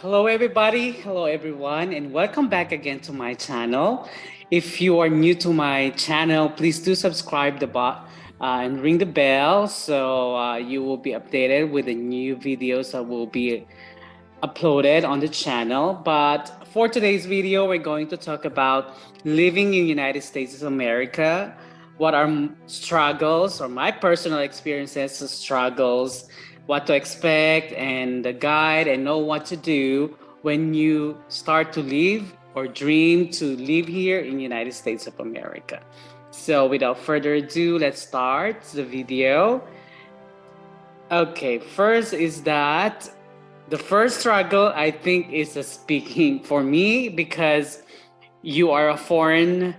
Hello, everybody. Hello, everyone, and welcome back again to my channel. If you are new to my channel, please do subscribe and ring the bell so you will be updated with the new videos that will be uploaded on the channel. But for today's video, we're going to talk about living in United States of America. What are struggles or my personal experiences, struggles, what to expect, and the guide and know what to do when you start to live or dream to live here in United States of America. So without further ado, let's start the video. Okay, first is that the first struggle I think is the speaking for me because you are a foreign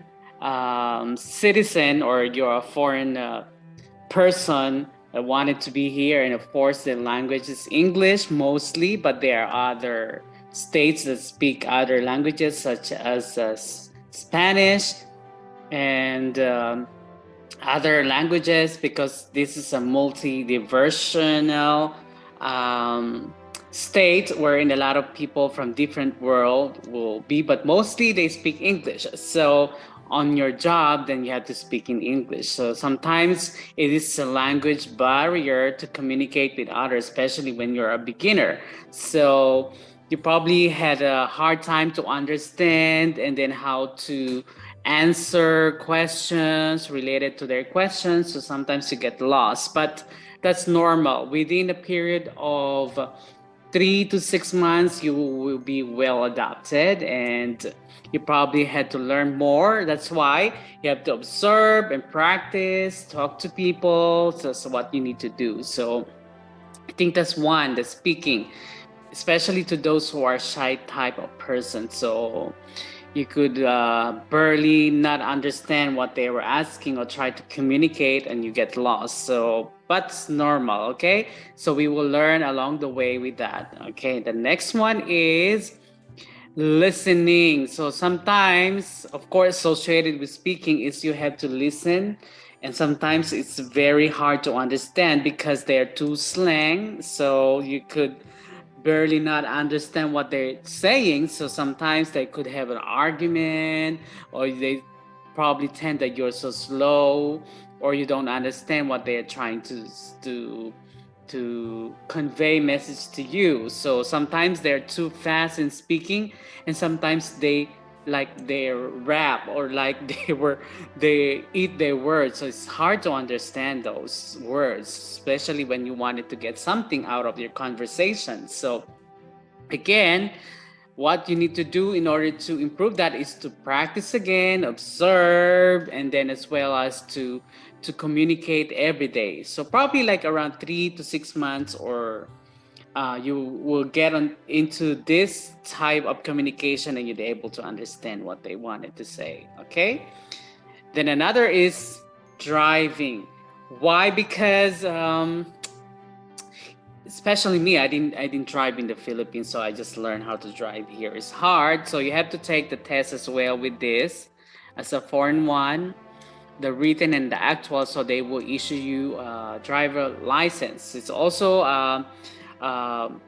citizen or you're a foreign person that wanted to be here, and of course the language is English mostly, but there are other states that speak other languages such as Spanish and other languages because this is a multi-diversional um, state wherein a lot of people from different world will be, but mostly they speak English. So on your job, then you have to speak in English. So sometimes it is a language barrier to communicate with others, especially when you're a beginner. So you probably had a hard time to understand and then how to answer questions related to their questions. So sometimes you get lost, but that's normal. Within a period of 3 to 6 months, you will be well adapted and you probably had to learn more. That's why you have to observe and practice, talk to people. So that's what you need to do. So I think that's one, the speaking, especially to those who are shy type of person. So you could barely not understand what they were asking or try to communicate and you get lost. So but it's normal. Okay, so we will learn along the way with that. Okay, the next one is listening. So sometimes, of course, associated with speaking is you have to listen, and sometimes it's very hard to understand because they're too slang. So you could barely not understand what they're saying. So sometimes they could have an argument, or they probably tend that you're so slow, or you don't understand what they're trying to to convey message to you. So sometimes they're too fast in speaking, and sometimes they rap or like they eat their words. So it's hard to understand those words, especially when you wanted to get something out of your conversation. So again, what you need to do in order to improve that is to practice again, observe, and then as well as to communicate every day. So probably like around 3 to 6 months, or you will get into this type of communication and you'll be able to understand what they wanted to say. Okay. Then another is driving. Why? Because especially me, I didn't drive in the Philippines, so I just learned how to drive here. It's hard, so you have to take the test as well with this as a foreign one, the written and the actual, so they will issue you a driver license. It's also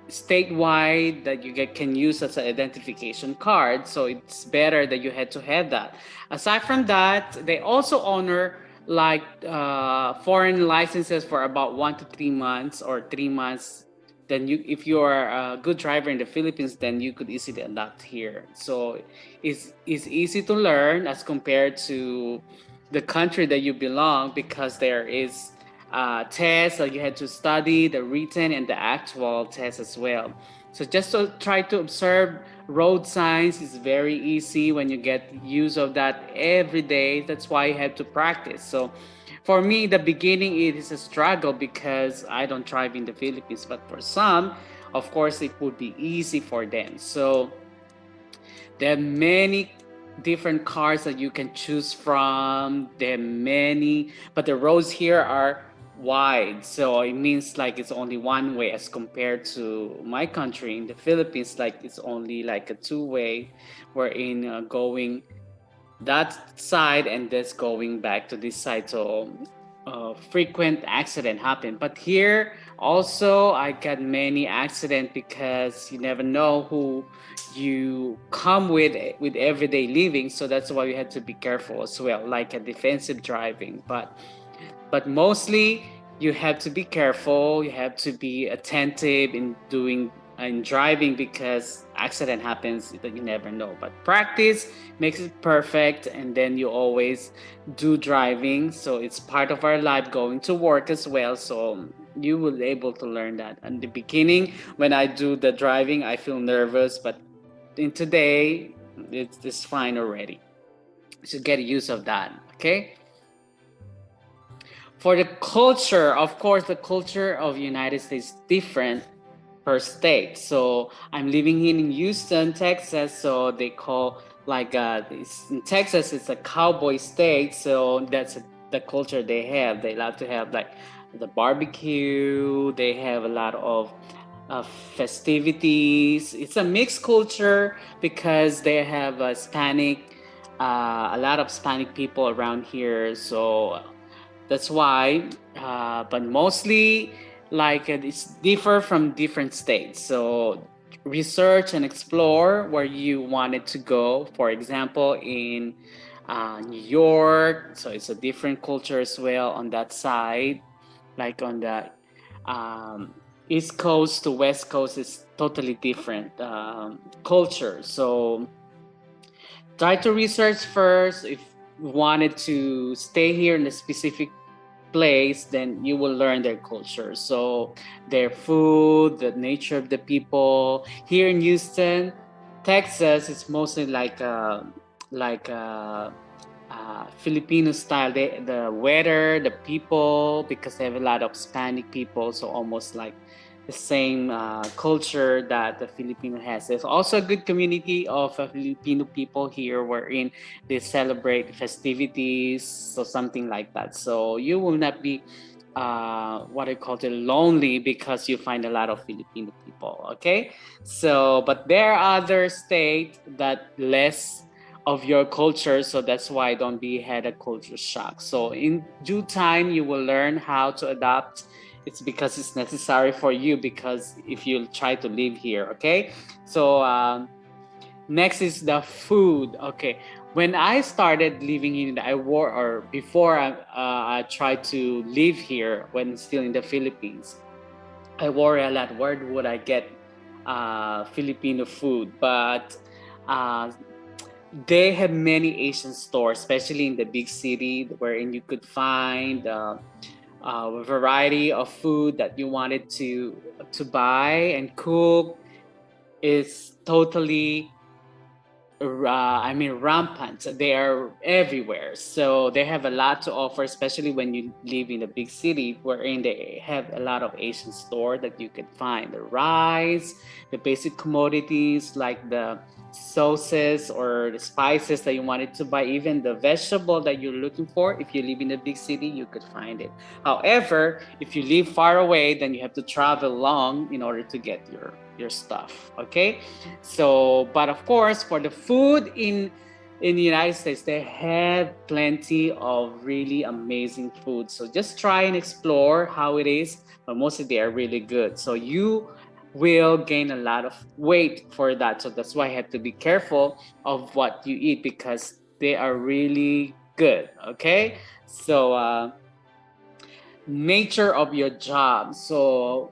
statewide that can use as an identification card, so it's better that you had to have that. Aside from that, they also honor like foreign licenses for about 1 to 3 months or 3 months. Then you, if you are a good driver in the Philippines, then you could easily adapt here. So it's easy to learn as compared to the country that you belong, because there is tests that you had to study, the written and the actual test as well. So just to try to observe road signs is very easy when you get use of that every day. That's why you have to practice. So for me, the beginning it is a struggle because I don't drive in the Philippines, but for some, of course, it would be easy for them. So there are many different cars that you can choose from. There are many, but the roads here are wide. So it means like it's only one way as compared to my country in the Philippines, like it's only like a two-way. We're in going that side and this going back to this side. So frequent accident happen. But here also I got many accident because you never know who you come with everyday living. So that's why we had to be careful as well, like a defensive driving. But mostly you have to be careful. You have to be attentive in doing and driving because accident happens that you never know. But practice makes it perfect, and then you always do driving. So it's part of our life, going to work as well. So you will be able to learn that. In the beginning, when I do the driving, I feel nervous, but in today, it's fine already. So get use of that. Okay. For the culture, of course, the culture of United States is different per state. So I'm living here in Houston, Texas. So they call like in Texas, it's a cowboy state. So the culture they have. They love to have like the barbecue. They have a lot of festivities. It's a mixed culture because they have a lot of Hispanic people around here. So that's why, but mostly like it's differ from different states. So research and explore where you wanted to go. For example, in New York, so it's a different culture as well on that side. Like on the um, East Coast to West Coast is totally different culture. So try to research first if you wanted to stay here in a specific place, then you will learn their culture. So their food, the nature of the people. Here in Houston, Texas, it's mostly like Filipino style. The weather, the people, because they have a lot of Hispanic people, so almost like the same culture that the Filipino has. There's also a good community of Filipino people here, wherein they celebrate festivities, so something like that. So you will not be what I call it lonely because you find a lot of Filipino people. Okay, so but there are other states that less of your culture, so that's why don't be had a culture shock. So in due time you will learn how to adapt. It's because it's necessary for you, because if you try to live here. Okay, so next is the food. Okay, when I started living in I wore or before I tried to live here when still in the Philippines, I worry a lot. Where would I get Filipino food? But uh, they have many Asian stores, especially in the big city, wherein you could find a variety of food that you wanted to buy and cook. Is totally rampant. They are everywhere. So they have a lot to offer, especially when you live in a big city, wherein they have a lot of Asian store that you can find the rice, the basic commodities like the sauces or the spices that you wanted to buy, even the vegetable that you're looking for. If you live in a big city, you could find it. However, if you live far away, then you have to travel long in order to get your stuff. Okay, so but of course for the food in the United States, they have plenty of really amazing food. So just try and explore how it is, but mostly they are really good. So you will gain a lot of weight for that. So that's why I have to be careful of what you eat because they are really good. Okay, so nature of your job. So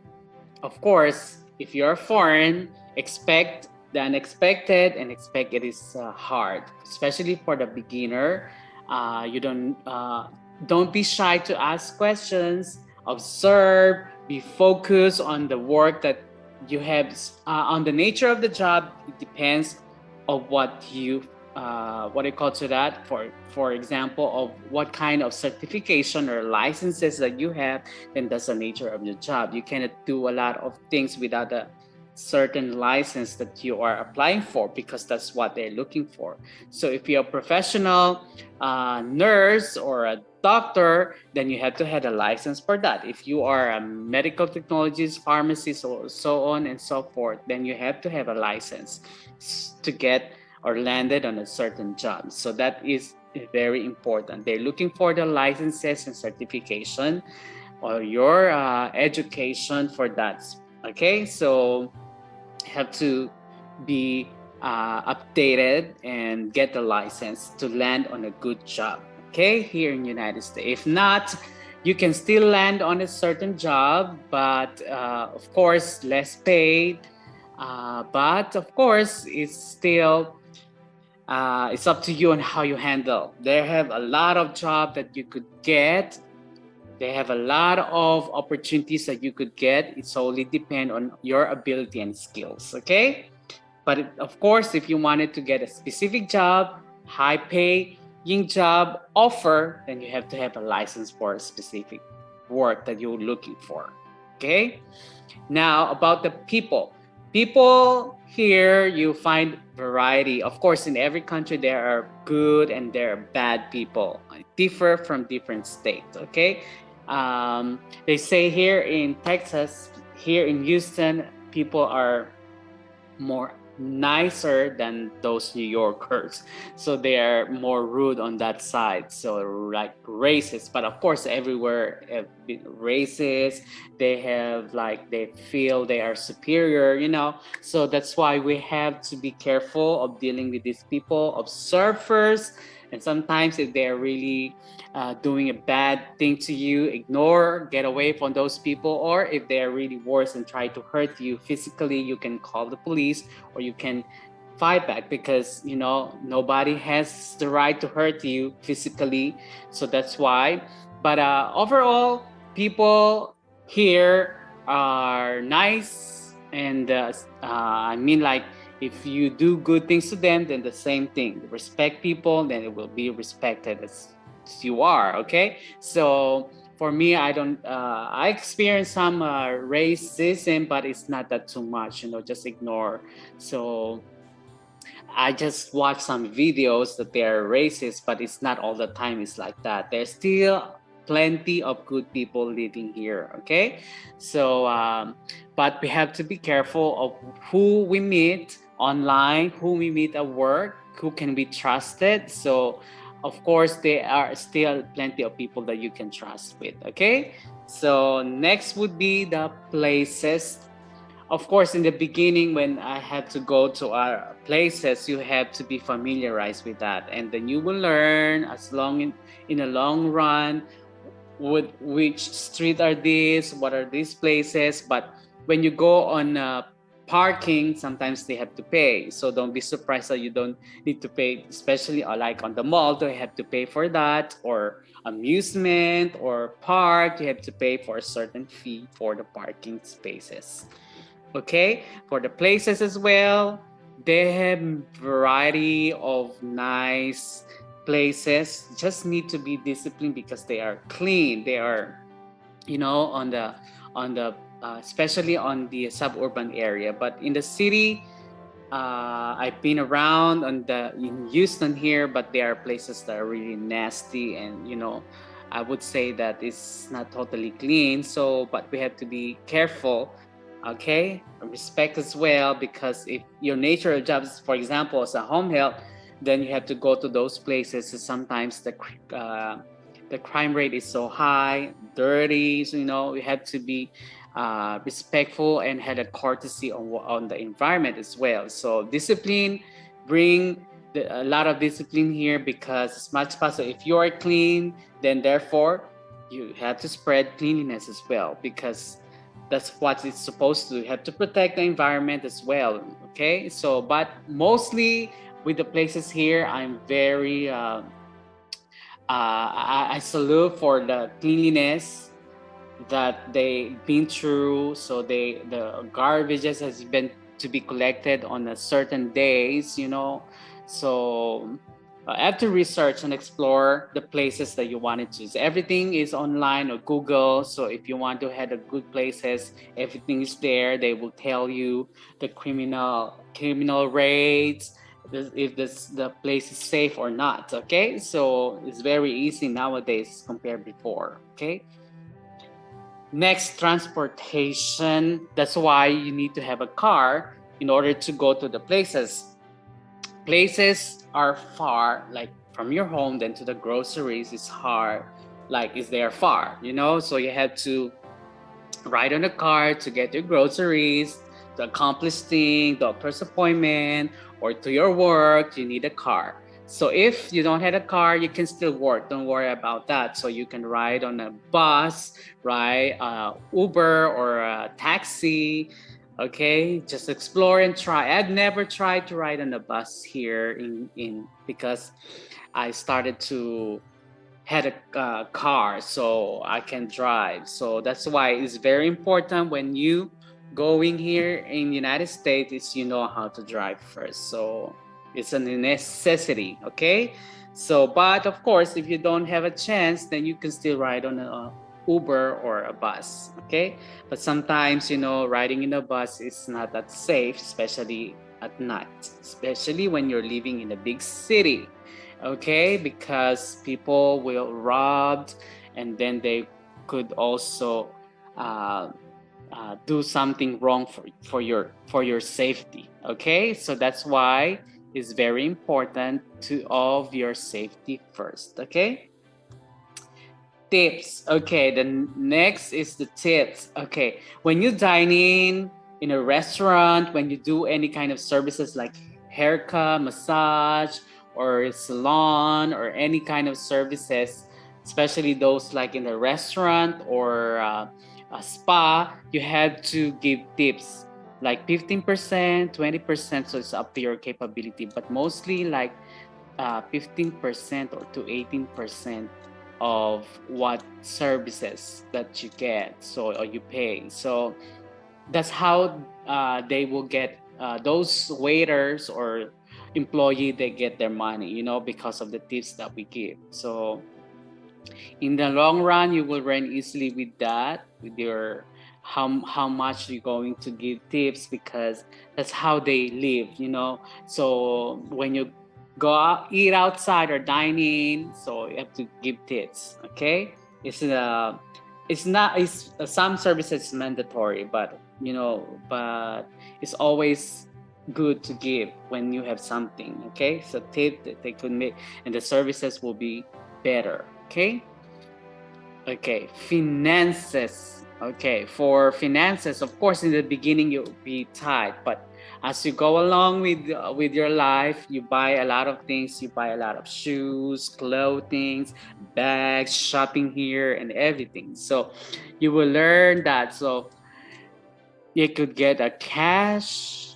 of course, if you're foreign, expect the unexpected and expect it is hard, especially for the beginner. You don't be shy to ask questions. Observe. Be focused on the work that you have. On the nature of the job, it depends of what you what I call to that. For example, of what kind of certification or licenses that you have, then that's the nature of your job. You cannot do a lot of things without a certain license that you are applying for because that's what they're looking for. So if you're a professional nurse or a doctor, then you have to have a license for that. If you are a medical technologist, pharmacist, or so on and so forth, then you have to have a license to get or landed on a certain job. So that is very important. They're looking for the licenses and certification or your education for that. Okay, so have to be updated and get the license to land on a good job. Okay, here in United States. If not, you can still land on a certain job, but of course less paid. But of course, it's up to you on how you handle. They have a lot of jobs that you could get. They have a lot of opportunities that you could get. It solely depend on your ability and skills. Okay, but of course, if you wanted to get a specific job, high paying job offer, then you have to have a license for a specific work that you're looking for. Okay. Now about the people. People here you find variety. Of course, in every country there are good and there are bad people. Differ from different states. Okay. They say here in Texas, here in Houston, people are more nicer than those New Yorkers. So they are more rude on that side. So like racist, but of course everywhere have been racist. They have like they feel they are superior, you know. So that's why we have to be careful of dealing with these people. Observe first, and sometimes if they are really doing a bad thing to you, ignore, get away from those people. Or if they are really worse and try to hurt you physically, you can call the police or you can fight back, because you know nobody has the right to hurt you physically. So that's why. But overall, people here are nice, and I mean, like, if you do good things to them, then the same thing. Respect people, then it will be respected as you are. Okay, so for me, I don't. I experience some racism, but it's not that too much. You know, just ignore. So I just watch some videos that they are racist, but it's not all the time. It's like that. There's still plenty of good people living here. Okay, so but we have to be careful of who we meet online, who we meet at work, who can be trusted. So of course there are still plenty of people that you can trust with. Okay, so next would be the places. Of course, in the beginning, when I had to go to our places, you have to be familiarized with that, and then you will learn as long in a long run which street are these, what are these places. But when you go on parking, sometimes they have to pay, so don't be surprised that you don't need to pay, especially like on the mall, they have to pay for that, or amusement or park, you have to pay for a certain fee for the parking spaces. Okay, for the places as well, they have variety of nice places. Just need to be disciplined because they are clean. They are, you know, on the especially on the suburban area. But in the city, I've been around on the in Houston here, but there are places that are really nasty, and you know, I would say that it's not totally clean. So, but we have to be careful. Okay, respect as well, because if your nature of jobs, for example, as a home health, then you have to go to those places. So sometimes the crime rate is so high, dirty. So you know, we have to be respectful and had a courtesy on the environment as well. So discipline, bring a lot of discipline here, because as much as possible, if you are clean, then therefore you have to spread cleanliness as well, because that's what it's supposed to. You have to protect the environment as well. Okay, so but mostly with the places here, I'm very I salute for the cleanliness that they've been through. So the garbages has been to be collected on a certain days, you know. So I have to research and explore the places that you wanted to. So everything is online or Google. So if you want to head a good places, everything is there. They will tell you the criminal rates, if the place is safe or not. Okay, so it's very easy nowadays compared before. Okay. Next, transportation. That's why you need to have a car in order to go to the places. Places are far, like from your home then to the groceries is hard, like is there far, you know, so you had to ride on a car to get your groceries, to accomplish things, doctor's appointment, or to your work, you need a car. So if you don't have a car, you can still work. Don't worry about that. So you can ride on a bus, ride Uber or a taxi. Okay, just explore and try. I've never tried to ride on a bus here in because I started to had a car so I can drive. So that's why it's very important when you going here in United States is you know how to drive first. So it's a necessity, okay? So, but of course, if you don't have a chance, then you can still ride on a Uber or a bus, okay? But sometimes, you know, riding in a bus is not that safe, especially at night, especially when you're living in a big city, okay, because people will rob and then they could also uh, do something wrong for your safety, okay, so that's why it's very important to of your safety first, okay. Tips, okay, the next is the tips. Okay, when you dine in a restaurant, when you do any kind of services like haircut, massage, or salon, or any kind of services, especially those like in a restaurant or a spa, you have to give tips like 15%, 20%. So it's up to your capability, but mostly like 15% or to 18% of what services that you get, so or you pay. So that's how they will get those waiters or employee, they get their money, you know, because of the tips that we give. So in the long run, you will run easily with that, with your how much you're going to give tips, because that's how they live, you know. So when you go out, eat outside or dine in, so you have to give tips, okay. It's not, it's some services mandatory, but you know, but it's always good to give when you have something, okay. So tip that they could make and the services will be better, okay. Okay, finances. Okay, for finances, of course, in the beginning you'll be tight, but as you go along with your life, you buy a lot of things. You buy a lot of shoes, clothing, bags, shopping here, and everything. So you will learn that. So you could get a cash,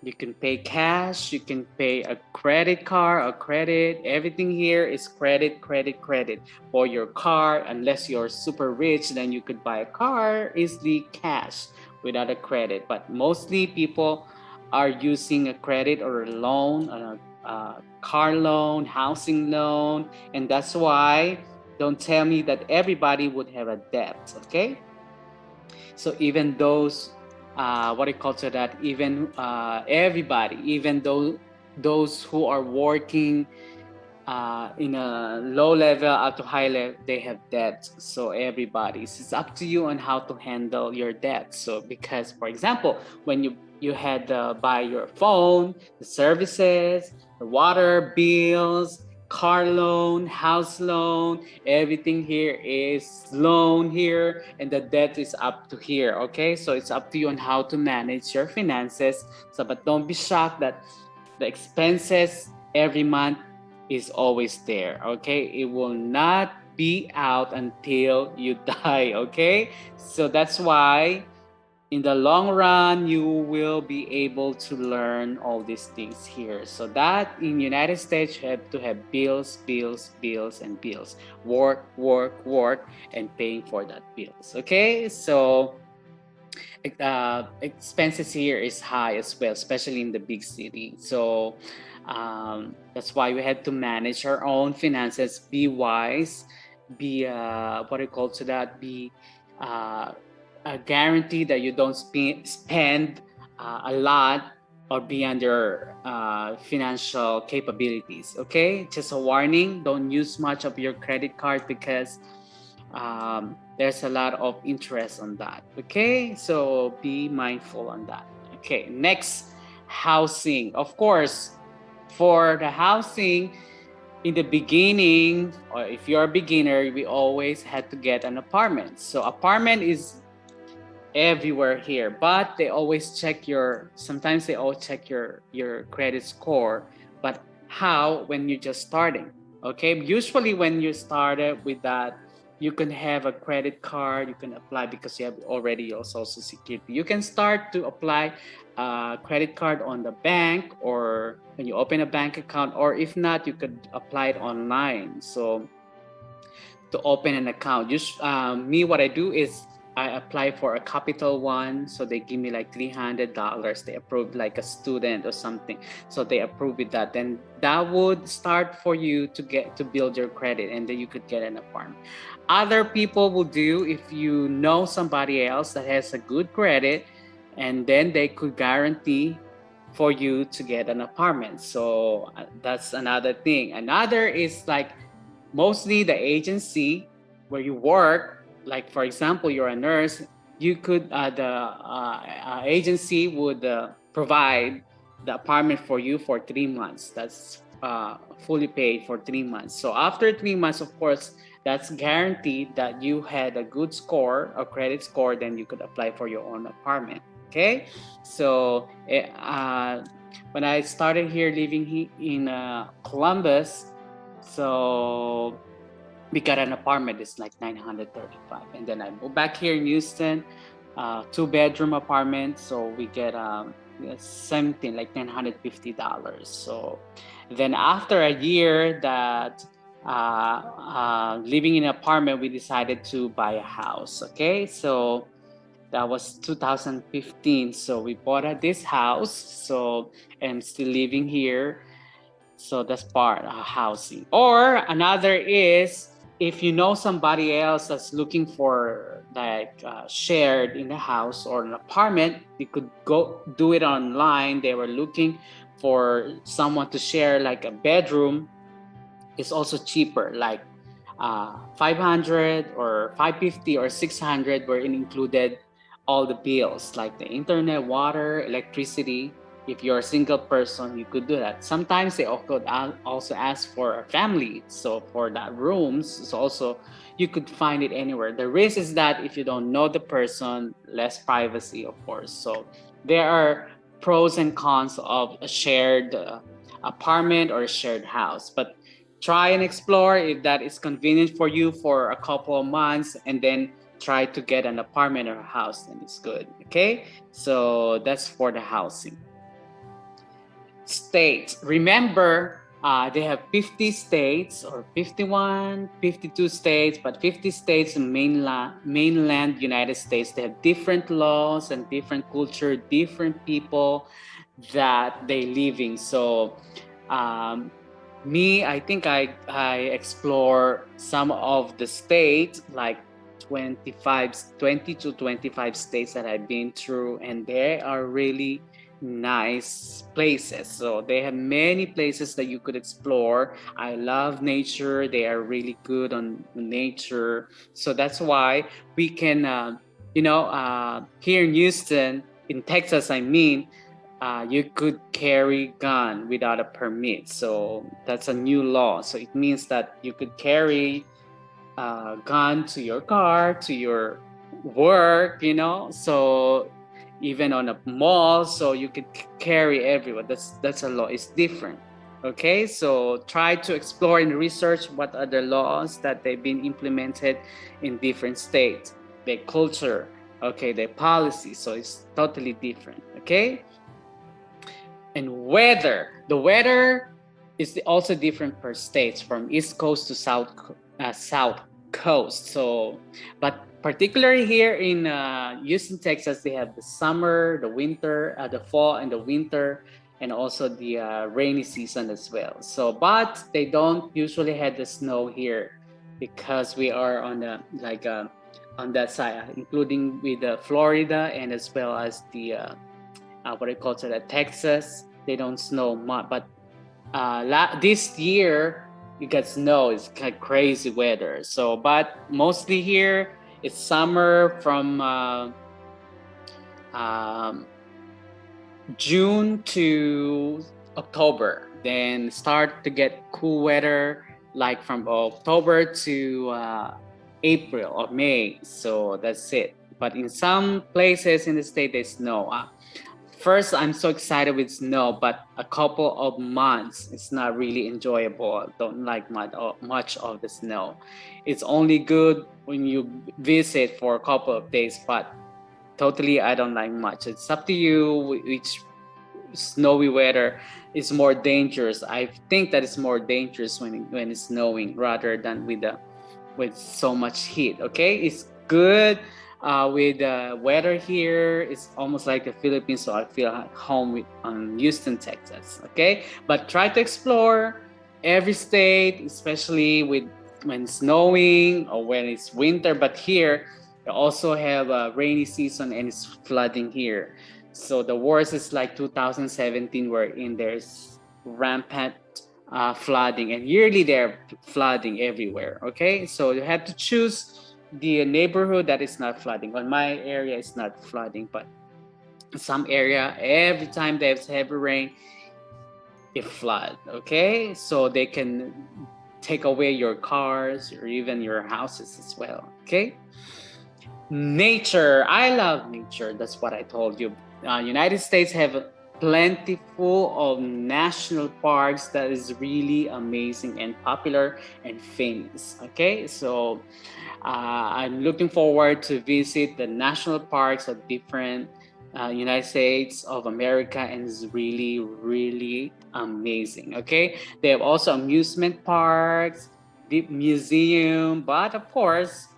you can pay cash, you can pay a credit card, a credit. Everything here is credit, credit, credit. For your car, unless you're super rich, then you could buy a car easily cash without a credit. But mostly people are using a credit or a loan, a car loan, housing loan. And that's why don't tell me that everybody would have a debt, okay? So even those, what do you call that? Even everybody, even though those who are working in a low level up to high level, they have debt. So everybody, it's up to you on how to handle your debt. So because, for example, when you had buy your phone, the services, the water bills, car loan, house loan, everything here is loan here, and the debt is up to here. Okay, so it's up to you on how to manage your finances. So, but don't be shocked that the expenses every month is always there. Okay, it will not be out until you die. Okay, so that's why in the long run you will be able to learn all these things here. So that in United States you have to have bills, bills, bills, and bills, work, work, work, and paying for that bills. Okay, so expenses here is high as well, especially in the big city. So that's why we had to manage our own finances, be wise, be what do you call to that, be uh, a guarantee that you don't spend a lot or beyond your financial capabilities. Okay, just a warning, don't use much of your credit card because there's a lot of interest on that. Okay, so be mindful on that. Okay, next, housing. Of course, for the housing, in the beginning, or if you're a beginner, we always had to get an apartment. So apartment is everywhere here, but they always check your, sometimes they all check your credit score. But how when you're just starting? Okay, usually when you started with that, you can have a credit card, you can apply because you have already your social security. You can start to apply a credit card on the bank, or when you open a bank account, or if not, you could apply it online. So to open an account. Me, what I do is I apply for a Capital One, so they give me like $300. They approve like a student or something, so they approve with that. Then that would start for you to get to build your credit, and then you could get an apartment. Other people will do, if you know somebody else that has a good credit, and then they could guarantee for you to get an apartment. So that's another thing. Another is like mostly the agency where you work, like for example you're a nurse, you could the agency would provide the apartment for you for 3 months. That's fully paid for 3 months. So after 3 months, of course, that's guaranteed that you had a good score, a credit score, then you could apply for your own apartment. Okay, so when I started here living in Columbus, so we got an apartment. It's like 935, and then I moved back here in Houston, 2-bedroom apartment. So we get something like $950. So then after a year that living in an apartment, we decided to buy a house. Okay, so that was 2015. So we bought this house. So I'm still living here. So that's part housing. Or another is if you know somebody else that's looking for like shared in the house or an apartment, you could go do it online. They were looking for someone to share like a bedroom. It's also cheaper, like 500 or 550 or 600, where it included all the bills like the internet, water, electricity. If you're a single person, you could do that. Sometimes they also ask for a family, so for that rooms, it's also, you could find it anywhere. The risk is that if you don't know the person, less privacy, of course. So there are pros and cons of a shared apartment or a shared house, but try and explore if that is convenient for you for a couple of months, and then try to get an apartment or a house, and it's good. Okay, so that's for the housing. States, remember, they have 50 states or 51, 52 states, but 50 states in mainland United States. They have different laws and different culture, different people that they living. So me, I think I explore some of the states, like 20 to 25 states that I've been through, and they are really nice places. So they have many places that you could explore. I love nature. They are really good on nature. So that's why we can, here in Houston, in Texas, I mean, you could carry gun without a permit. So that's a new law. So it means that you could carry a gun to your car, to your work, so even on a mall, so you could carry everywhere. That's a law. It's different. Okay, so try to explore and research what are the laws that they've been implemented in different states, their culture, okay, their policy. So it's totally different. Okay, and weather. The weather is also different per states, from East Coast to South Coast. So, but particularly here in Houston, Texas, they have the summer, the winter, the fall, and the winter, and also the rainy season as well. So, but they don't usually have the snow here because we are on the on that side, including with Florida and as well as the what I call it, Texas. They don't snow much, but this year you got snow. It's kind of crazy weather. So, but mostly here it's summer from June to October. then start to get cool weather like from October to April or May. So that's it. But in some places in the state, there's snow. First, I'm so excited with snow, but a couple of months, it's not really enjoyable. I don't like much of the snow. It's only good when you visit for a couple of days, but totally I don't like much. It's up to you which snowy weather is more dangerous. I think that it's more dangerous when it's snowing rather than with so much heat. Okay, it's good with the weather here. It's almost like the Philippines, so I feel at home with Houston, Texas. Okay, but try to explore every state, especially with when snowing or when it's winter. But here we also have a rainy season and it's flooding here. So the worst is like 2017, wherein there's rampant flooding, and yearly they're flooding everywhere. Okay, so you have to choose the neighborhood that is not flooding. On my area, it's not flooding, but some area, every time there's heavy rain, it flood. Okay, so they can take away your cars or even your houses as well. Okay. Nature. I love nature. That's what I told you. United States have plentiful of national parks that is really amazing and popular and famous. Okay, so I'm looking forward to visit the national parks of different United States of America, and it's really, really amazing. Okay, they have also amusement parks, deep museum, but of course,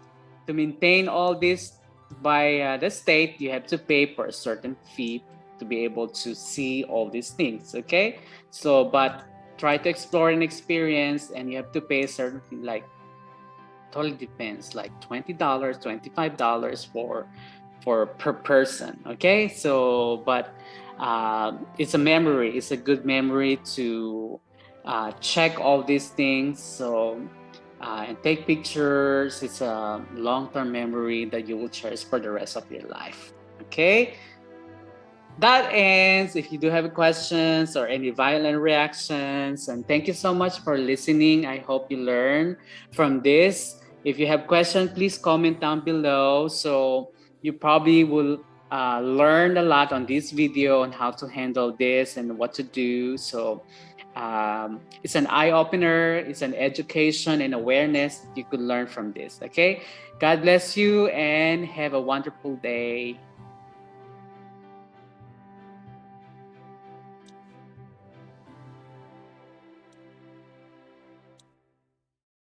to maintain all this by the state, you have to pay for a certain fee to be able to see all these things. Okay, so but try to explore and experience, and you have to pay a certain fee, like totally depends, like $20, $25 for per person. Okay, so but it's a memory. It's a good memory to check all these things. So and take pictures. It's a long-term memory that you will cherish for the rest of your life. Okay. That ends. If you do have questions or any violent reactions, and thank you so much for listening. I hope you learn from this. If you have questions, please comment down below. So you probably will learn a lot on this video on how to handle this and what to do. So it's an eye opener, it's an education and awareness that you could learn from this. Okay. God bless you and have a wonderful day.